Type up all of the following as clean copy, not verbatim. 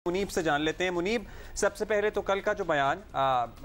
منیب سے جان لیتے ہیں. منیب, سب سے پہلے تو کل کا جو بیان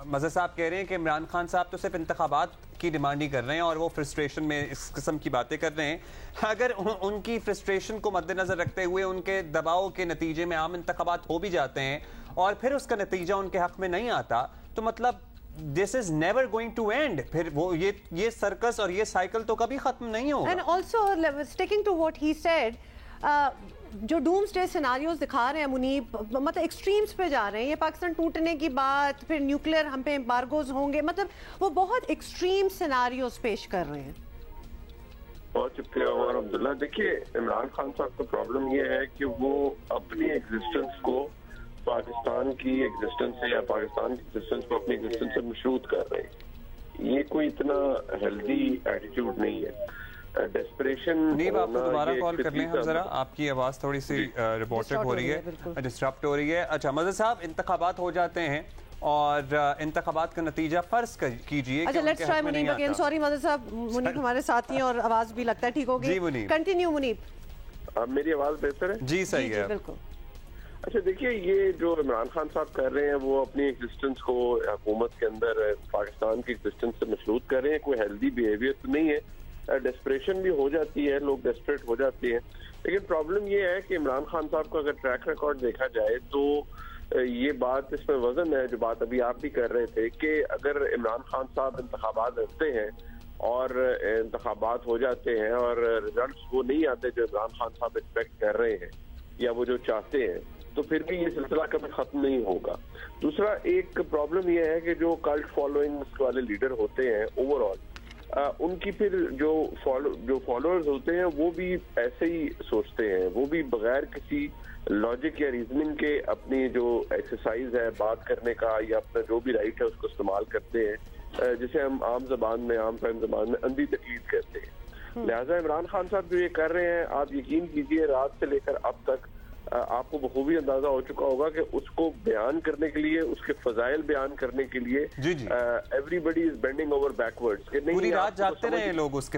مظہر صاحب کہہ رہے ہیں کہ عمران خان صاحب تو صرف انتخابات کی ڈیمانڈ ہی کر رہے ہیں اور وہ فرسٹریشن میں اس قسم کی باتیں کر رہے ہیں. اگر ان کی فرسٹریشن کو مد نظر رکھتے ہوئے ان کے دباؤ کے نتیجے میں عام انتخابات ہو بھی جاتے ہیں اور پھر اس کا نتیجہ ان کے حق میں نہیں آتا, تو مطلب this is never going to end. پھر وہ یہ سرکس اور یہ سائیکل تو کبھی ختم نہیں ہوگا. And also sticking to what he said, جو ڈوم سٹے سیناریوز دکھا رہے ہیں منیب, مطلب ایکسٹریمز پہ جا رہے ہیں. یہ پاکستان ٹوٹنے کی بات, پھر نیوکلیر ہم پہ امبارگوز ہوں گے, مطلب وہ بہت ایکسٹریم سیناریوز پیش کر رہے ہیں. بہت شکریہ عمر عبداللہ. دیکھیے, عمران خان صاحب کا پرابلم یہ ہے کہ وہ اپنی ایگزسٹنس کو پاکستان کی ایگزسٹنس سے یا پاکستان کی ایگزسٹنس کو اپنی ایگزسٹنس سے مشروط کر رہے ہیں. یہ کوئی اتنا ہیلدی ایٹیٹیوڈ نہیں ہے. ڈیسپریشن. نیب, آپ کو دوبارہ کال کر لیں ہم ذرا, آپ کی آواز تھوڑی سی رپورٹڈ ہو رہی ہے, ڈسٹرپٹ ہو رہی ہے. اچھا مظہر صاحب, انتخابات ہو جاتے ہیں اور انتخابات کا نتیجہ فرض کیجئے. اچھا let's try Muneeb again. Sorry Mazhar Sahab, Muneeb ہمارے ساتھ ہیں اور آواز بھی لگتا ہے ٹھیک ہوگی. جی منیب کنٹینیو. منیب, اب میری آواز بہتر ہے؟ جی صحیح ہے بالکل. اچھا دیکھیے, یہ جو عمران خان صاحب کر رہے ہیں وہ اپنی ایگزسٹنس کو حکومت کے اندر پاکستان کی ایگزسٹنس سے مشروط کر رہے ہیں. کوئی ہیلدی بیہیویئر تو نہیں ہے. ڈیسپریشن بھی ہو جاتی ہے, لوگ ڈیسپریٹ ہو جاتے ہیں, لیکن پرابلم یہ ہے کہ عمران خان صاحب کا اگر ٹریک ریکارڈ دیکھا جائے تو یہ بات اس میں وزن ہے, جو بات ابھی آپ بھی کر رہے تھے کہ اگر عمران خان صاحب انتخابات لڑتے ہیں اور انتخابات ہو جاتے ہیں اور ریزلٹس وہ نہیں آتے جو عمران خان صاحب ایکسپیکٹ کر رہے ہیں یا وہ جو چاہتے ہیں, تو پھر بھی یہ سلسلہ کبھی ختم نہیں ہوگا. دوسرا ایک پرابلم یہ ہے کہ جو کلٹ فالوئنگ والے لیڈر ہوتے ہیں اوور آل, ان کی پھر جو فالوورز ہوتے ہیں وہ بھی ایسے ہی سوچتے ہیں, وہ بھی بغیر کسی لاجک یا ریزننگ کے اپنی جو ایکسرسائز ہے بات کرنے کا یا اپنا جو بھی رائٹ ہے اس کو استعمال کرتے ہیں, جسے ہم عام زبان میں, عام فہم زبان میں اندھی تقلید کہتے ہیں. لہٰذا عمران خان صاحب جو یہ کر رہے ہیں, آپ یقین کیجئے رات سے لے کر اب تک آپ کو بخوبی اندازہ ہو چکا ہوگا کہ اس کو بیان کرنے کے لیے, اس کے فضائل بیان کرنے کے لیے ایوری بڈی از بینڈنگ اوور بیکورڈز. پوری رات جاگتے رہے لوگ اس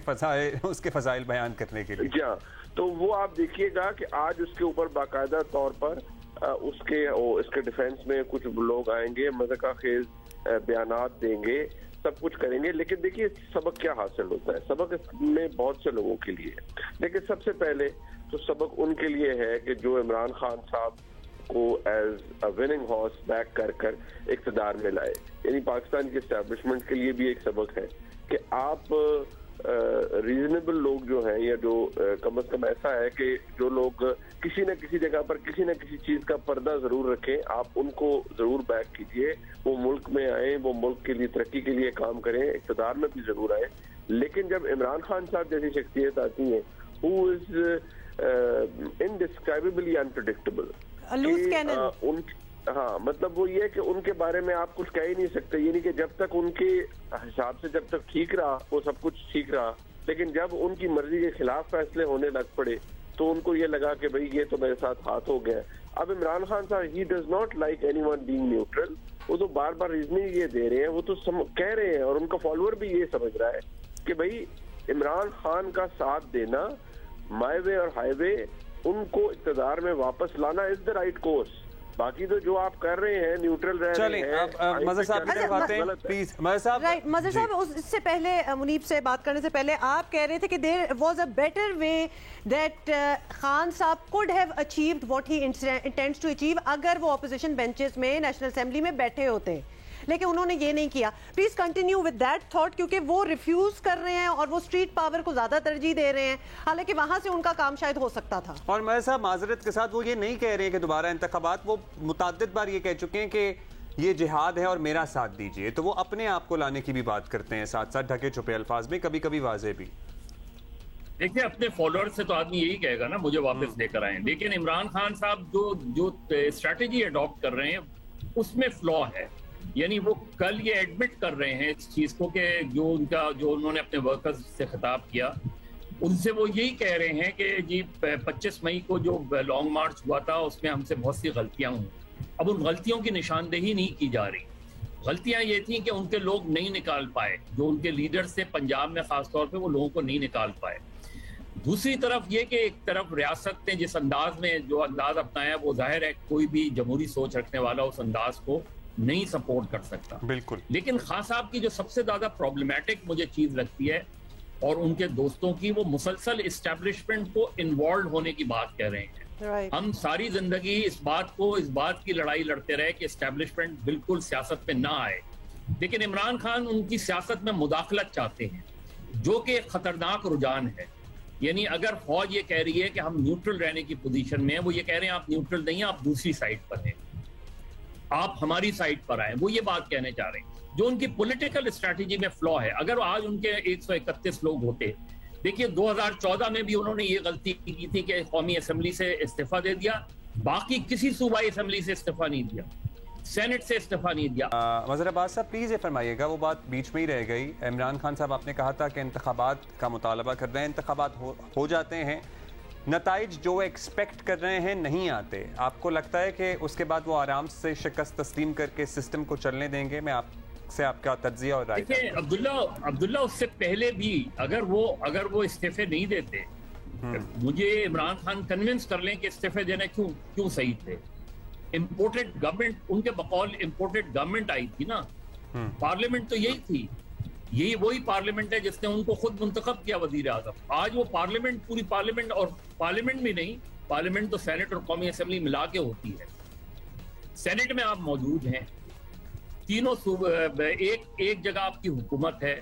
کے فضائل بیان کرنے کے لیے. جی ہاں, تو وہ آپ دیکھیے گا کہ آج اس کے اوپر باقاعدہ طور پر اس کے ڈیفینس میں کچھ لوگ آئیں گے, مذاق خیز بیانات دیں گے, سب کچھ کریں گے. لیکن دیکھیے سبق کیا حاصل ہوتا ہے. سبق اس میں بہت سے لوگوں کے لیے ہے, لیکن سب سے پہلے تو سبق ان کے لیے ہے کہ جو عمران خان صاحب کو as a winning horse back کر کر اقتدار میں لائے. یعنی پاکستان کی اسٹیبلشمنٹ کے لیے بھی ایک سبق ہے کہ آپ ریزنیبل لوگ جو ہیں, یا جو کم از کم ایسا ہے کہ جو لوگ کسی نہ کسی جگہ پر کسی نہ کسی چیز کا پردہ ضرور رکھیں, آپ ان کو ضرور بیک کیجئے. وہ ملک میں آئیں, وہ ملک کے لیے ترقی کے لیے کام کریں, اقتدار میں بھی ضرور آئیں. لیکن جب عمران خان صاحب جیسی شخصیت آتی ہیں who is indescribably unpredictable, ہاں مطلب وہ یہ کہ ان کے بارے میں آپ کچھ کہہ ہی نہیں سکتے. یعنی کہ جب تک ان کے حساب سے جب تک ٹھیک رہا وہ سب کچھ ٹھیک رہا, لیکن جب ان کی مرضی کے خلاف فیصلے ہونے لگ پڑے تو ان کو یہ لگا کہ بھئی یہ تو میرے ساتھ ہاتھ ہو گیا. اب عمران خان صاحب he does not like anyone being neutral. وہ تو بار بار ریزننگ یہ دے رہے ہیں, وہ تو کہہ رہے ہیں, اور ان کا فالوور بھی یہ سمجھ رہا ہے کہ بھئی عمران خان کا ساتھ دینا, مائی وے اور ہائی وے, ان کو اقتدار میں واپس لانا از دا رائٹ کورس. باقی تو جو آپ کر رہے ہیں نیوٹرل رہ رہے ہیں. مظہر صاحب پلیز. مظہر صاحب اس سے پہلے, منیب سے بات کرنے سے پہلے آپ کہہ رہے تھے کہ there was a better way that Khan صاحب could have achieved what he intends to achieve اگر وہ اپوزیشن بینچز میں نیشنل اسمبلی میں بیٹھے ہوتے, لیکن انہوں نے یہ نہیں کیا. Please continue with that thought, کیونکہ وہ ریفیوز کر رہے ہیں اور وہ اسٹریٹ پاور کو زیادہ ترجیح دے رہے ہیں, حالانکہ وہاں سے ان کا کام شاید ہو سکتا تھا. اور میں صاحب معذرت کے ساتھ وہ یہ نہیں کہہ رہے ہیں کہ دوبارہ انتخابات, وہ متعدد بار یہ کہہ چکے ہیں کہ یہ جہاد ہے اور میرا ساتھ دیجئے. تو وہ اپنے آپ کو لانے کی بھی بات کرتے ہیں, ساتھ ساتھ ڈھکے چھپے الفاظ میں, کبھی کبھی واضح بھی. دیکھیں اپنے فالوور سے تو آدمی یہی کہے گا نا مجھے واپس لے کر آئیں, لیکن عمران خان صاحب جو اسٹریٹجی اڈاپٹ کر رہے ہیں اس میں فلا ہے. یعنی وہ کل یہ ایڈمٹ کر رہے ہیں اس چیز کو کہ جو انہوں نے اپنے ورکرز سے خطاب کیا, ان سے وہ یہی کہہ رہے ہیں کہ جی 25 مئی کو جو لانگ مارچ ہوا تھا اس میں ہم سے بہت سی غلطیاں ہوئیں. اب ان غلطیوں کی نشاندہی نہیں کی جا رہی. غلطیاں یہ تھیں کہ ان کے لوگ نہیں نکال پائے, جو ان کے لیڈرز سے پنجاب میں خاص طور پہ وہ لوگوں کو نہیں نکال پائے. دوسری طرف یہ کہ ایک طرف ریاست نے جس انداز میں جو انداز اپنایا وہ ظاہر ہے کوئی بھی جمہوری سوچ رکھنے والا اس انداز کو نہیں سپورٹ کر سکتا. بالکل. لیکن خان صاحب کی جو سب سے زیادہ پرابلمیٹک مجھے چیز لگتی ہے اور ان کے دوستوں کی، وہ مسلسل اسٹیبلشمنٹ کو انوالوڈ ہونے کی بات کہہ رہے ہیں. ہم ساری زندگی اس بات کی لڑائی لڑتے رہے کہ اسٹیبلشمنٹ بالکل سیاست میں نہ آئے، لیکن عمران خان ان کی سیاست میں مداخلت چاہتے ہیں جو کہ ایک خطرناک رجحان ہے. یعنی اگر فوج یہ کہہ رہی ہے کہ ہم نیوٹرل رہنے کی پوزیشن میں ہیں، وہ یہ کہہ رہے ہیں آپ نیوٹرل نہیں ہیں، آپ دوسری سائڈ پر ہیں، آپ ہماری سائڈ پر آئیں. وہ یہ بات کہنے چاہ رہے ہیں جو ان کی پولیٹیکل اسٹریٹجی میں فلا ہے. اگر آج ان کے 131 لوگ ہوتے، دیکھیے 2014 میں بھی انہوں نے یہ غلطی کی تھی کہ قومی اسمبلی سے استعفیٰ دے دیا، باقی کسی صوبائی اسمبلی سے استعفیٰ نہیں دیا، سینٹ سے استعفیٰ نہیں دیا. مظہر عباس صاحب پلیز یہ فرمائیے گا، وہ بات بیچ میں ہی رہ گئی. عمران خان صاحب آپ نے کہا تھا کہ انتخابات کا مطالبہ کر رہے ہیں، انتخابات ہو جاتے ہیں، نتائج جو ایکسپیکٹ کر رہے ہیں نہیں آتے. آپ کو لگتا ہے کہ اس کے بعد وہ آرام سے شکست تسلیم کر کے سسٹم کو چلنے دیں گے؟ میں آپ سے آپ کا تجزیہ اور رائے. دیکھیں عبداللہ اس سے پہلے بھی اگر وہ استعفے نہیں دیتے، مجھے عمران خان کنونس کر لیں کہ استعفے دینا کیوں صحیح تھے. امپورٹڈ گورنمنٹ، ان کے بقول امپورٹڈ گورنمنٹ آئی تھی نا، پارلیمنٹ تو یہی تھی، یہی وہی پارلیمنٹ ہے جس نے ان کو خود منتخب کیا وزیر اعظم. آج وہ پارلیمنٹ، پوری پارلیمنٹ، اور پارلیمنٹ بھی نہیں، پارلیمنٹ تو سینٹ اور قومی اسمبلی ملا کے ہوتی ہے. سینٹ میں آپ موجود ہیں، تینوں ایک جگہ آپ کی حکومت ہے،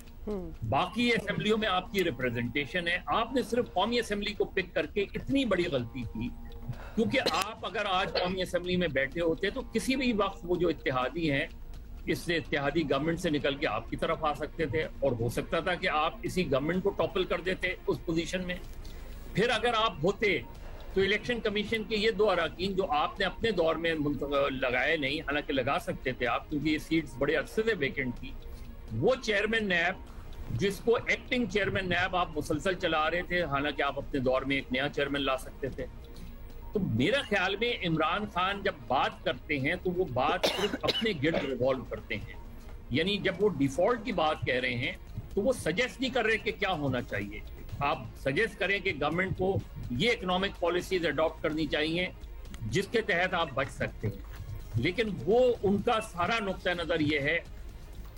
باقی اسمبلیوں میں آپ کی ریپرزنٹیشن ہے. آپ نے صرف قومی اسمبلی کو پک کر کے اتنی بڑی غلطی کی، کیونکہ آپ اگر آج قومی اسمبلی میں بیٹھے ہوتے تو کسی بھی وقت وہ جو اتحادی ہیں اس سے اتحادی گورنمنٹ سے نکل کے آپ کی طرف آ سکتے تھے، اور ہو سکتا تھا کہ آپ اسی گورنمنٹ کو ٹاپل کر دیتے اس پوزیشن میں. پھر اگر آپ ہوتے تو الیکشن کمیشن کے یہ 2 اراکین جو آپ نے اپنے دور میں لگائے نہیں، حالانکہ لگا سکتے تھے آپ کیونکہ یہ سیٹس بڑے عرصے سے ویکنٹ تھی، وہ چیئرمین نیب جس کو ایکٹنگ چیئرمین نیب آپ مسلسل چلا رہے تھے، حالانکہ آپ اپنے دور میں ایک نیا چیئرمین لا سکتے تھے. تو میرا خیال میں عمران خان جب بات کرتے ہیں تو وہ بات صرف اپنے گرد ریوالو کرتے ہیں. یعنی جب وہ ڈیفالٹ کی بات کہہ رہے ہیں تو وہ سجیسٹ نہیں کر رہے کہ کیا ہونا چاہیے. آپ سجیسٹ کریں کہ گورنمنٹ کو یہ اکنامک پالیسیز اڈاپٹ کرنی چاہیے جس کے تحت آپ بچ سکتے ہیں، لیکن وہ ان کا سارا نقطہ نظر یہ ہے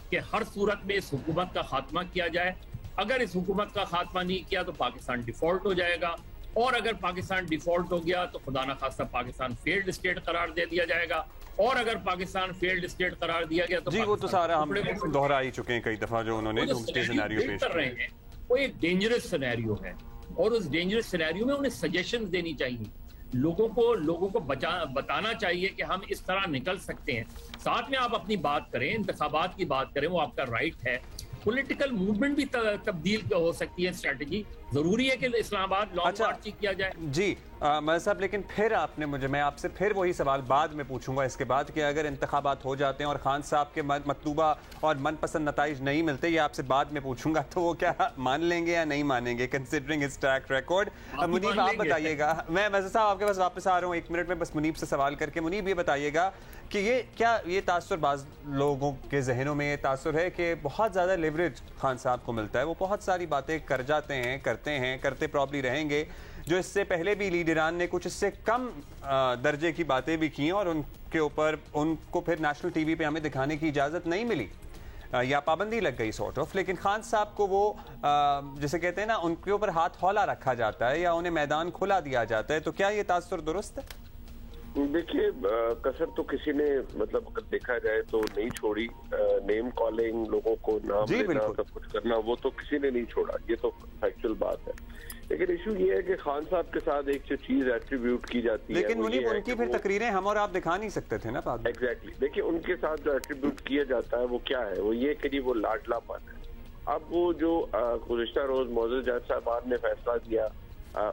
کہ ہر صورت میں اس حکومت کا خاتمہ کیا جائے. اگر اس حکومت کا خاتمہ نہیں کیا تو پاکستان ڈیفالٹ ہو جائے گا، اور اگر پاکستان ڈیفالٹ ہو گیا تو خدا نخواستہ پاکستان فیلڈ اسٹیٹ قرار دے دیا جائے گا، اور اگر پاکستان فیلڈ اسٹیٹ قرار دیا گیا تو وہ تو سارا ہم دہرا ہی چکے ہیں کئی دفعہ جو انہوں نے سینیریو پیش کر رہے ہیں. وہ ایک ڈینجرس سینیریو ہے، اور اس ڈینجرس سینیریو میں انہیں سجیشنز دینی چاہیے، لوگوں کو بتانا چاہیے کہ ہم اس طرح نکل سکتے ہیں. ساتھ میں آپ اپنی بات کریں، انتخابات کی بات کریں، وہ آپ کا رائٹ ہے. پولیٹیکل موومنٹ بھی تبدیل ہو سکتی ہے اسٹریٹجی. ضروری ہے کہ اسلام آباد لانگ مارچ کیا جائے. جی مظہر صاحب، لیکن پھر آپ نے میں آپ سے پھر وہی سوال بعد میں پوچھوں گا اس کے بعد کہ اگر انتخابات ہو جاتے ہیں اور خان صاحب کے مطلوبہ اور من پسند نتائج نہیں ملتے، یہ آپ سے بعد میں پوچھوں گا، تو وہ کیا مان لیں گے یا نہیں مانیں گے کنسیڈرنگ ہز ٹریک ریکارڈ؟ منیب آپ بتائیے گا. میں مظہر صاحب آپ کے پاس واپس آ رہا ہوں 1 منٹ میں، بس منیب سے سوال کر کے. منیب یہ بتائیے گا کہ یہ تاثر بعض لوگوں کے ذہنوں میں یہ تاثر ہے کہ بہت زیادہ لیوریج خان صاحب کو ملتا ہے، وہ بہت ساری باتیں کر جاتے ہیں، کرتے پرابلی رہیں گے، جو اس سے پہلے بھی لیڈران نے کچھ اس سے کم درجے کی باتیں بھی کی اور ان کے اوپر ان کو پھر نیشنل ٹی وی پہ ہمیں دکھانے کی اجازت نہیں ملی یا پابندی لگ گئی سارٹ آف. لیکن خان صاحب کو وہ جسے کہتے ہیں نا، ان کے اوپر ہاتھ ہولا رکھا جاتا ہے یا انہیں میدان کھلا دیا جاتا ہے. تو کیا یہ تاثر درست ہے؟ دیکھیے کثر تو کسی نے مطلب اگر دیکھا جائے تو نہیں چھوڑی. نیم کالنگ، لوگوں کو نام لینا، سب کچھ کرنا، وہ تو کسی نے نہیں چھوڑا، یہ تو فیکچوئل بات ہے. لیکن ایشو یہ ہے کہ خان صاحب کے ساتھ ایک جو چیز ایٹریبیوٹ کی جاتی ہے، لیکن ان کی پھر تقریریں ہم اور آپ دکھا نہیں سکتے تھے نا بعد میں. ایگزیکٹلی. دیکھیے ان کے ساتھ جو ایٹریبیوٹ کیا جاتا ہے وہ کیا ہے، وہ یہ کہ جی وہ لاڈلا پن ہے. اب وہ جو گزشتہ روز معزز جج صاحبان نے فیصلہ دیا،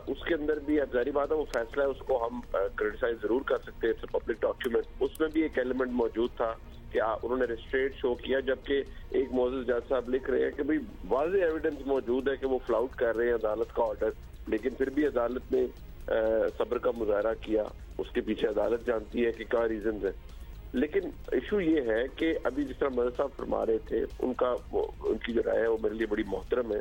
اس کے اندر بھی اب ظاہری بات ہے وہ فیصلہ ہے، اس کو ہم کرٹیسائز ضرور کر سکتے ہیں، پبلک ڈاکیومنٹ. اس میں بھی ایک ایلیمنٹ موجود تھا کہ انہوں نے ریسٹریٹ شو کیا، جبکہ ایک معزز جج صاحب لکھ رہے ہیں کہ بھئی واضح ایویڈنس موجود ہے کہ وہ فلاؤٹ کر رہے ہیں عدالت کا آرڈر، لیکن پھر بھی عدالت نے صبر کا مظاہرہ کیا. اس کے پیچھے عدالت جانتی ہے کہ کیا ریزنز ہیں. لیکن ایشو یہ ہے کہ ابھی جس طرح مظہر صاحب فرما رہے تھے، ان کی جو رائے ہے وہ میرے لیے بڑی محترم ہے.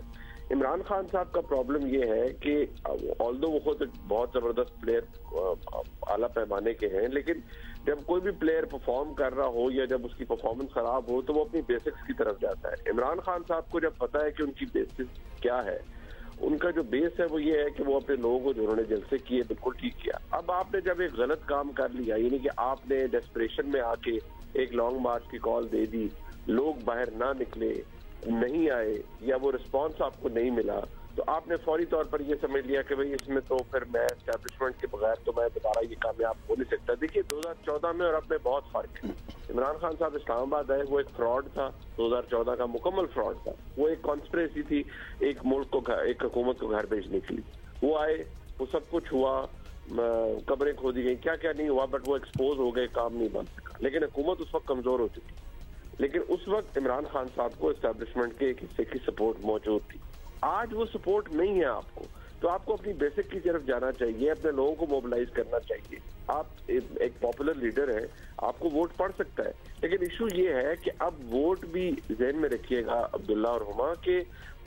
عمران خان صاحب کا پرابلم یہ ہے کہ آلدو وہ خود بہت زبردست پلیئر اعلیٰ پیمانے کے ہیں، لیکن جب کوئی بھی پلیئر پرفارم کر رہا ہو یا جب اس کی پرفارمنس خراب ہو تو وہ اپنی بیسکس کی طرف جاتا ہے۔ عمران خان صاحب کو جب پتا ہے کہ ان کی بیسکس کیا ہے، ان کا جو بیس ہے وہ یہ ہے کہ وہ اپنے لوگوں کو جو انہوں نے جلسے کیے بالکل ٹھیک کیا۔ اب آپ نے جب ایک غلط کام کر لیا، یعنی کہ آپ نے ڈیسپریشن میں آ کے ایک لانگ مارچ کی کال دے دی، لوگ باہر نہ نکلے، نہیں آئے یا وہ رسپانس آپ کو نہیں ملا، تو آپ نے فوری طور پر یہ سمجھ لیا کہ بھئی اس میں تو پھر میں اسٹیبلشمنٹ کے بغیر تو میں دوبارہ یہ کامیاب ہو نہیں سکتا۔ دیکھیے 2014 میں اور اب میں بہت فرق ہے۔ عمران خان صاحب اسلام آباد آئے، وہ ایک فراڈ تھا، 2014 کا مکمل فراڈ تھا، وہ ایک کانسپریسی تھی ایک ملک کو ایک حکومت کو گھر بھیجنے کے لیے۔ وہ آئے، وہ سب کچھ ہوا، قبریں کھودی گئی، کیا کیا نہیں ہوا، بٹ وہ ایکسپوز ہو گئے، کام نہیں بن سکا، لیکن حکومت اس وقت کمزور ہو چکی۔ لیکن اس وقت عمران خان صاحب کو اسٹیبلشمنٹ کے ایک حصے کی سپورٹ موجود تھی۔ آج وہ سپورٹ نہیں ہے آپ کو، تو آپ کو اپنی بیسک کی طرف جانا چاہیے، اپنے لوگوں کو موبلائز کرنا چاہیے۔ آپ ایک پاپولر لیڈر ہیں، آپ کو ووٹ پڑ سکتا ہے، لیکن ایشو یہ ہے کہ اب ووٹ بھی ذہن میں رکھیے گا عبداللہ اور ہما، کہ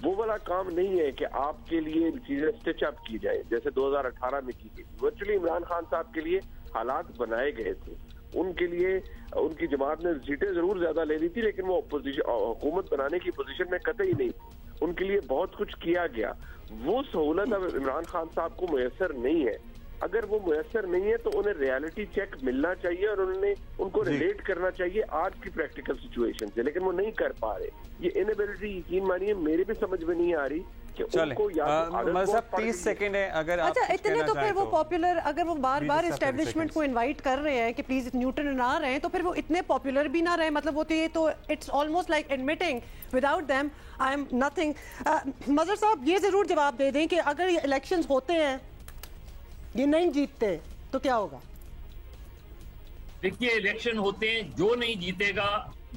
وہ والا کام نہیں ہے کہ آپ کے لیے چیزیں اسٹچ اپ کی جائے جیسے 2018 میں کی گئی۔ ورچولی عمران خان صاحب کے لیے حالات بنائے گئے تھے، ان کے لیے ان کی جماعت نے سیٹیں ضرور زیادہ لے لی تھی، لیکن وہ حکومت بنانے کی پوزیشن میں قطعی نہیں تھی، ان کے لیے بہت کچھ کیا گیا۔ وہ سہولت اب عمران خان صاحب کو میسر نہیں ہے۔ اگر وہ میسر نہیں ہے تو انہیں ریالٹی چیک ملنا چاہیے اور ان کو ریلیٹ کرنا چاہیے آج کی پریکٹیکل سچویشن سے، لیکن وہ نہیں کر پا رہے۔ یہ انیبلٹی یقین مانیے میرے بھی سمجھ میں نہیں آ رہی کہ ان کو یا 30 سیکنڈ ہے اگر آپ اچھا اتنے تو پھر وہ پاپولر، اگر وہ بار بار اسٹیبلشمنٹ کو انوائٹ کر رہے ہیں کہ پلیز نیوٹن نہ رہیں، تو پھر وہ اتنے پاپولر بھی نہ رہے، مطلب وہ تو it's almost like admitting without them I am nothing. Mazhar Sahab یہ ضرور جواب دے دیں کہ اگر یہ الیکشنز ہوتے ہیں، یہ نہیں جیتتے تو کیا ہوگا؟ دیکھیے الیکشن ہوتے ہیں، جو نہیں جیتے گا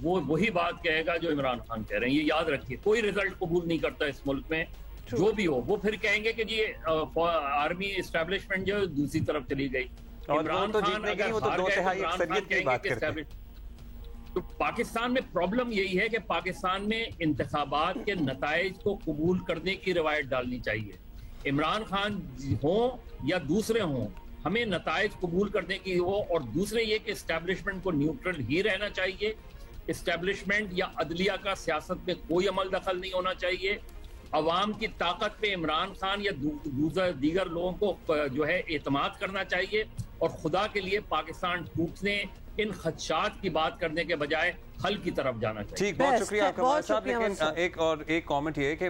وہ وہی بات کہے گا جو عمران خان کہہ رہے ہیں، یہ یاد رکھیے۔ کوئی رزلٹ قبول نہیں کرتا اس ملک میں، جو بھی ہو، وہ پھر کہیں گے کہ جی آرمی اسٹیبلشمنٹ جو دوسری طرف چلی گئی۔ عمران خان اگر ہار گئے تو عمران خان کہیں گے کہ اسٹیبلشمنٹ۔ تو پاکستان میں پرابلم یہی ہے کہ پاکستان میں انتخابات کے نتائج کو قبول کرنے کی روایت ڈالنی چاہیے۔ عمران خان ہوں یا دوسرے ہوں، ہمیں نتائج قبول کرنے کی ہو، اور دوسرے یہ کہ اسٹیبلشمنٹ کو نیوٹرل ہی رہنا چاہیے۔ اسٹیبلشمنٹ یا عدلیہ کا سیاست میں کوئی عمل دخل نہیں ہونا چاہیے۔ عوام کی طاقت پہ عمران خان یا دیگر لوگوں کو جو ہے اعتماد کرنا چاہیے، اور خدا کے لیے پاکستان ٹوٹنے، ان خدشات کی بات کرنے کے بجائے حل کی طرف جانا چاہیے۔ ٹھیک، بہت شکریہ آپ کا صاحب، لیکن ایک کامنٹ یہ ہے کہ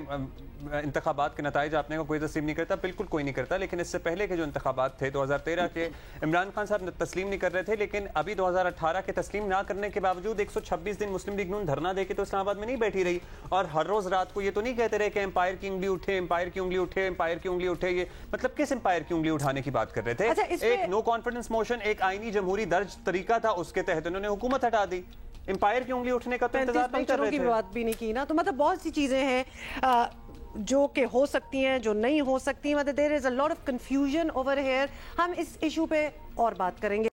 انتخابات کے نتائج آپ نے کو کوئی تسلیم نہیں کرتا، بالکل کوئی نہیں کرتا، لیکن اس سے پہلے کے جو انتخابات تھے 2013 کے، عمران خان صاحب تسلیم نہیں کر رہے تھے، لیکن ابھی 2018 کے تسلیم نہ کرنے کے باوجود 126 دن مسلم لیگ نون دھرنا دے کے تو اسلام آباد میں نہیں بیٹھی رہی، اور ہر روز رات کو یہ تو نہیں کہتے رہے کہ امپائر کی انگلی اٹھے، امپائر کی انگلی اٹھے، امپائر کی انگلی اٹھے۔ یہ مطلب کس امپائر کی انگلی اٹھانے کی بات کر رہے تھے؟ ایک نو کانفیڈنس موشن، ایک آئینی جمہوری درج طریقہ تھا، اس کے تحت انہوں نے حکومت ہٹا دی۔ امپائر کی انگلی اٹھنے کا تو انتظار نہیں کر رہے تھے، بات بھی نہیں کی نا۔ تو مطلب بہت سی چیزیں ہیں جو کہ ہو سکتی ہیں، جو نہیں ہو سکتی، مطلب there is a lot of confusion over here۔ ہم اس ایشو پہ اور بات کریں گے۔